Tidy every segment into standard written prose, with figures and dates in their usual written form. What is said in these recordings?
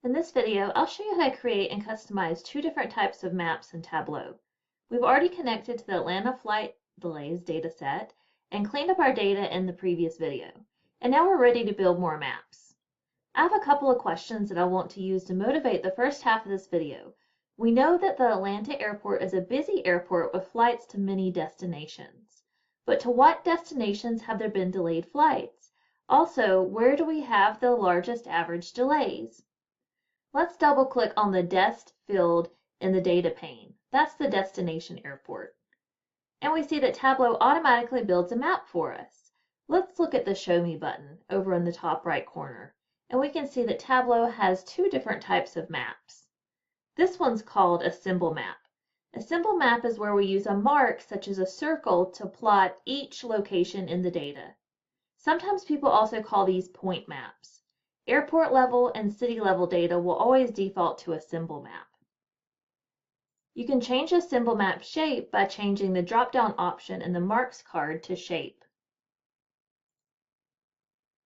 In this video, I'll show you how to create and customize two different types of maps in Tableau. We've already connected to the Atlanta flight delays dataset and cleaned up our data in the previous video. And now we're ready to build more maps. I have a couple of questions that I want to use to motivate the first half of this video. We know that the Atlanta airport is a busy airport with flights to many destinations. But to what destinations have there been delayed flights? Also, where do we have the largest average delays? Let's double click on the Dest field in the data pane. That's the destination airport. And we see that Tableau automatically builds a map for us. Let's look at the Show Me button over in the top right corner. And we can see that Tableau has two different types of maps. This one's called a symbol map. A symbol map is where we use a mark such as a circle to plot each location in the data. Sometimes people also call these point maps. Airport level and city level data will always default to a symbol map. You can change a symbol map shape by changing the drop-down option in the marks card to shape.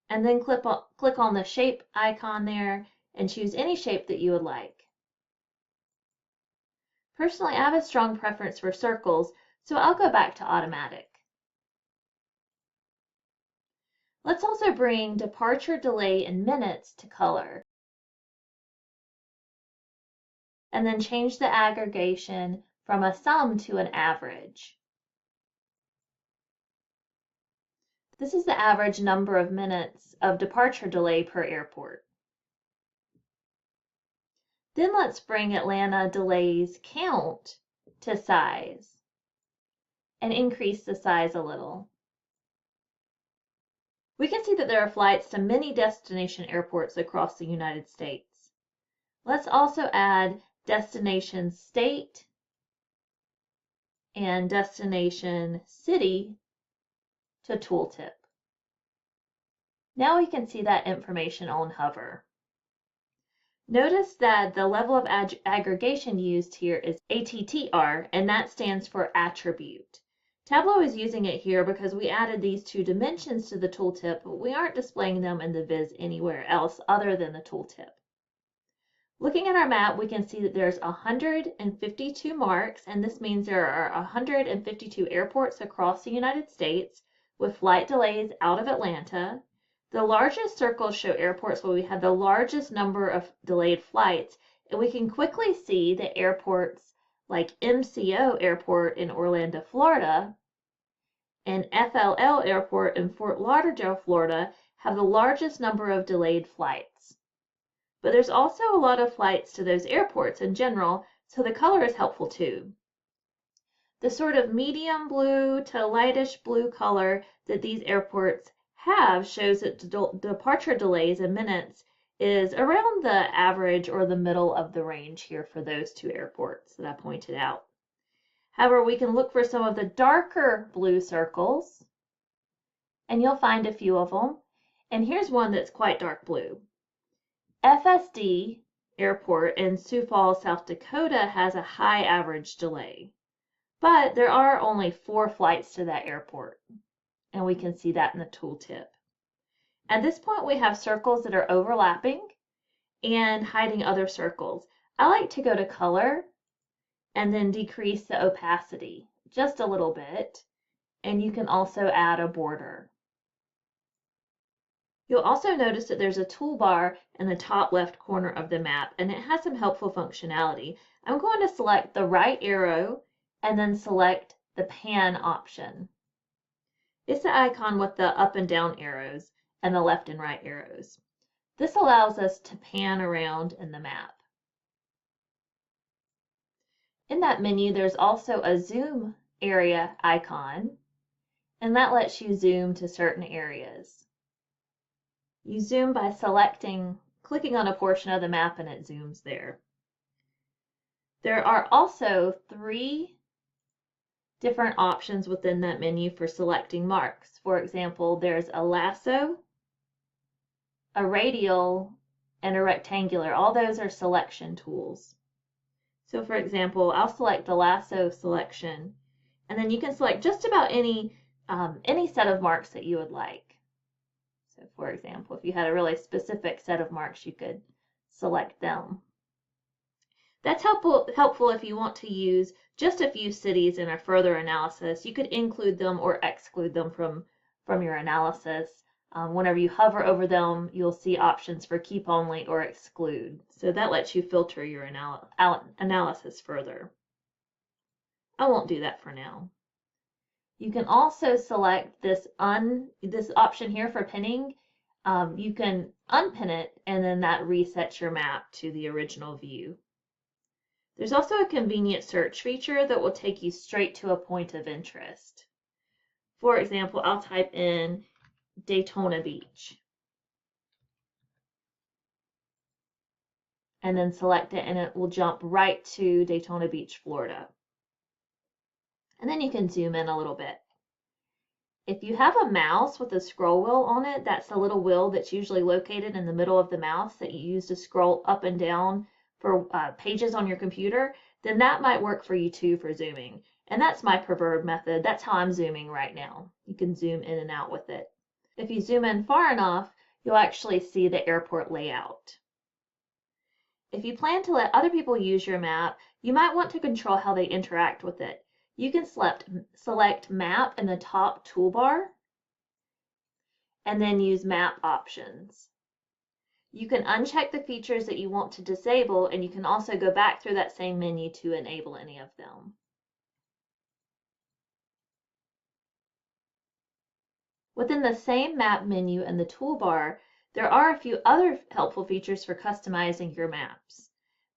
And then click on the shape icon there and choose any shape that you would like. Personally, I have a strong preference for circles, so I'll go back to automatic. Let's also bring departure delay in minutes to color. And then change the aggregation from a sum to an average. This is the average number of minutes of departure delay per airport. Then let's bring Atlanta delays count to size and increase the size a little. We can see that there are flights to many destination airports across the United States. Let's also add destination state and destination city to tooltip. Now we can see that information on hover. Notice that the level of aggregation used here is ATTR, and that stands for attribute. Tableau is using it here because we added these two dimensions to the tooltip, but we aren't displaying them in the viz anywhere else other than the tooltip. Looking at our map, we can see that there's 152 marks, and this means there are 152 airports across the United States with flight delays out of Atlanta. The largest circles show airports where we have the largest number of delayed flights, and we can quickly see that airports like MCO Airport in Orlando, Florida, and FLL Airport in Fort Lauderdale, Florida, have the largest number of delayed flights. But there's also a lot of flights to those airports in general, so the color is helpful too. The sort of medium blue to lightish blue color that these airports have shows that departure delays in minutes is around the average or the middle of the range here for those two airports that I pointed out. However, we can look for some of the darker blue circles, and you'll find a few of them. And here's one that's quite dark blue. FSD Airport in Sioux Falls, South Dakota has a high average delay, but there are only 4 flights to that airport, and we can see that in the tooltip. At this point, we have circles that are overlapping and hiding other circles. I like to go to color and then decrease the opacity just a little bit, and you can also add a border. You'll also notice that there's a toolbar in the top left corner of the map, and it has some helpful functionality. I'm going to select the right arrow and then select the pan option. It's the icon with the up and down arrows and the left and right arrows. This allows us to pan around in the map. In that menu, there's also a zoom area icon, and that lets you zoom to certain areas. You zoom by clicking on a portion of the map, and it zooms there. There are also 3 different options within that menu for selecting marks. For example, there's a lasso, a radial, and a rectangular. All those are selection tools. So for example, I'll select the lasso selection, and then you can select just about any set of marks that you would like. So for example, if you had a really specific set of marks, you could select them. That's helpful if you want to use just a few cities in a further analysis. You could include them or exclude them from your analysis. Whenever you hover over them, you'll see options for keep only or exclude. So that lets you filter your analysis further. I won't do that for now. You can also select this option here for pinning. You can unpin it, and then that resets your map to the original view. There's also a convenient search feature that will take you straight to a point of interest. For example, I'll type in Daytona Beach and then select it, and it will jump right to Daytona Beach, Florida. And then you can zoom in a little bit. If you have a mouse with a scroll wheel on it, that's the little wheel that's usually located in the middle of the mouse that you use to scroll up and down for pages on your computer, then that might work for you too for zooming. And that's my preferred method. That's how I'm zooming right now. You can zoom in and out with it. If you zoom in far enough, you'll actually see the airport layout. If you plan to let other people use your map, you might want to control how they interact with it. You can select Map in the top toolbar and then use Map options. You can uncheck the features that you want to disable, and you can also go back through that same menu to enable any of them. Within the same map menu in the toolbar, there are a few other helpful features for customizing your maps.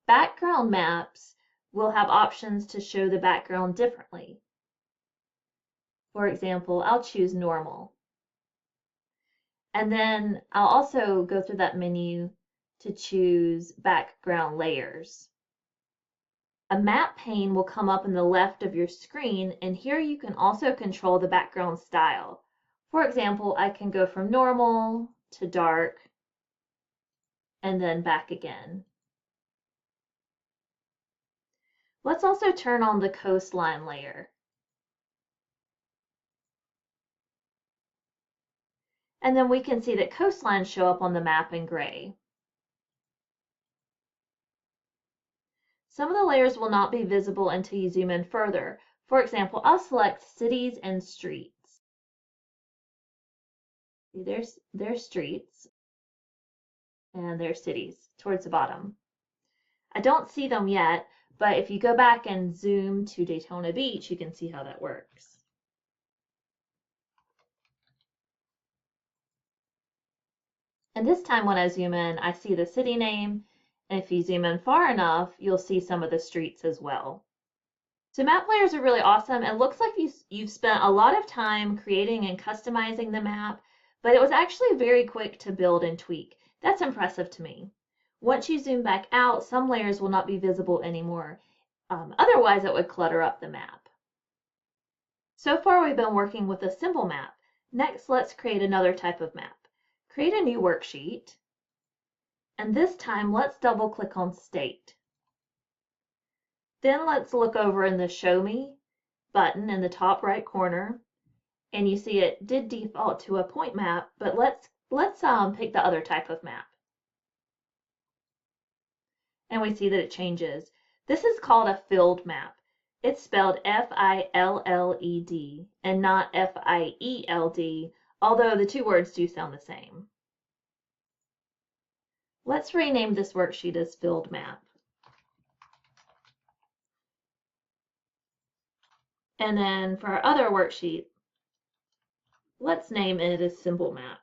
Background maps will have options to show the background differently. For example, I'll choose normal. And then I'll also go through that menu to choose background layers. A map pane will come up in the left of your screen, and here you can also control the background style. For example, I can go from normal to dark and then back again. Let's also turn on the coastline layer. And then we can see that coastlines show up on the map in gray. Some of the layers will not be visible until you zoom in further. For example, I'll select cities and streets. See, there's streets and there's cities towards the bottom. I don't see them yet, but if you go back and zoom to Daytona Beach, you can see how that works. And this time when I zoom in, I see the city name, and if you zoom in far enough, you'll see some of the streets as well. So map layers are really awesome. It looks like you've spent a lot of time creating and customizing the map, but it was actually very quick to build and tweak. That's impressive to me. Once you zoom back out, some layers will not be visible anymore. Otherwise, it would clutter up the map. So far, we've been working with a simple map. Next, let's create another type of map. Create a new worksheet, and this time let's double click on State. Then let's look over in the Show Me button in the top right corner, and you see it did default to a point map, but let's pick the other type of map. And we see that it changes. This is called a filled map. It's spelled F-I-L-L-E-D and not F-I-E-L-D, although the two words do sound the same. Let's rename this worksheet as Filled Map. And then for our other worksheet, let's name it as Simple Map.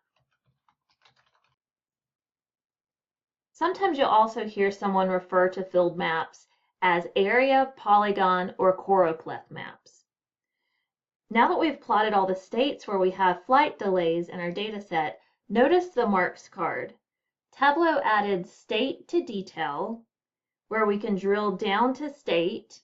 Sometimes you'll also hear someone refer to filled maps as Area, Polygon, or Choropleth Maps. Now that we've plotted all the states where we have flight delays in our data set, notice the marks card. Tableau added State to Detail, where we can drill down to state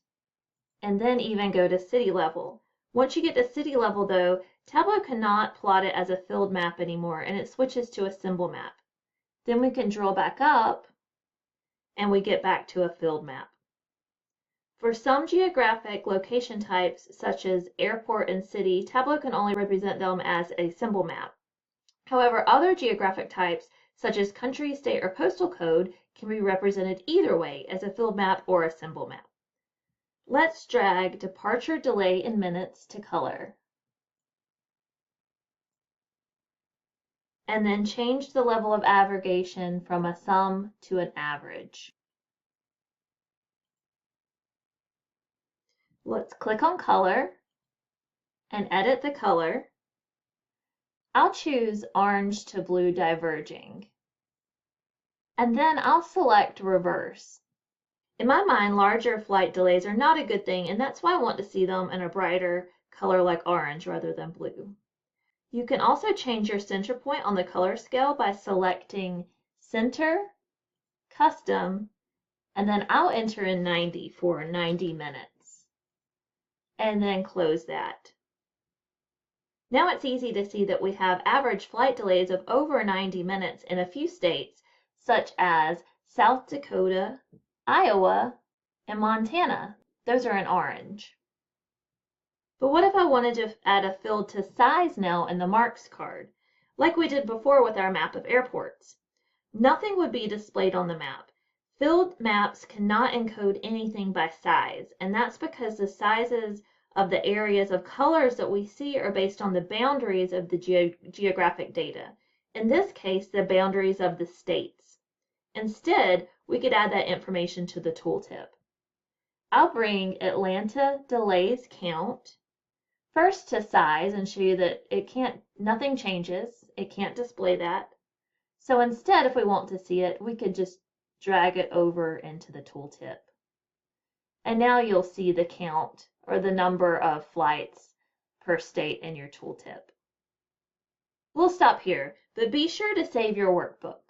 and then even go to city level. Once you get to city level though, Tableau cannot plot it as a filled map anymore, and it switches to a symbol map. Then we can drill back up and we get back to a filled map. For some geographic location types, such as airport and city, Tableau can only represent them as a symbol map. However, other geographic types, such as country, state, or postal code, can be represented either way as a field map or a symbol map. Let's drag departure delay in minutes to color. And then change the level of aggregation from a sum to an average. Let's click on color and edit the color. I'll choose orange to blue diverging. And then I'll select reverse. In my mind, larger flight delays are not a good thing, and that's why I want to see them in a brighter color like orange rather than blue. You can also change your center point on the color scale by selecting Center, Custom, and then I'll enter in 90 for 90 minutes. And then close that. Now it's easy to see that we have average flight delays of over 90 minutes in a few states, such as South Dakota, Iowa, and Montana. Those are in orange. But what if I wanted to add a field to size now in the marks card, like we did before with our map of airports? Nothing would be displayed on the map. Field maps cannot encode anything by size, and that's because the sizes of the areas of colors that we see are based on the boundaries of the geographic data. In this case, the boundaries of the states. Instead, we could add that information to the tooltip. I'll bring Atlanta delays count first to size and show you that nothing changes. It can't display that. So instead, if we want to see it, we could just drag it over into the tooltip. And now you'll see the count or the number of flights per state in your tooltip. We'll stop here, but be sure to save your workbook.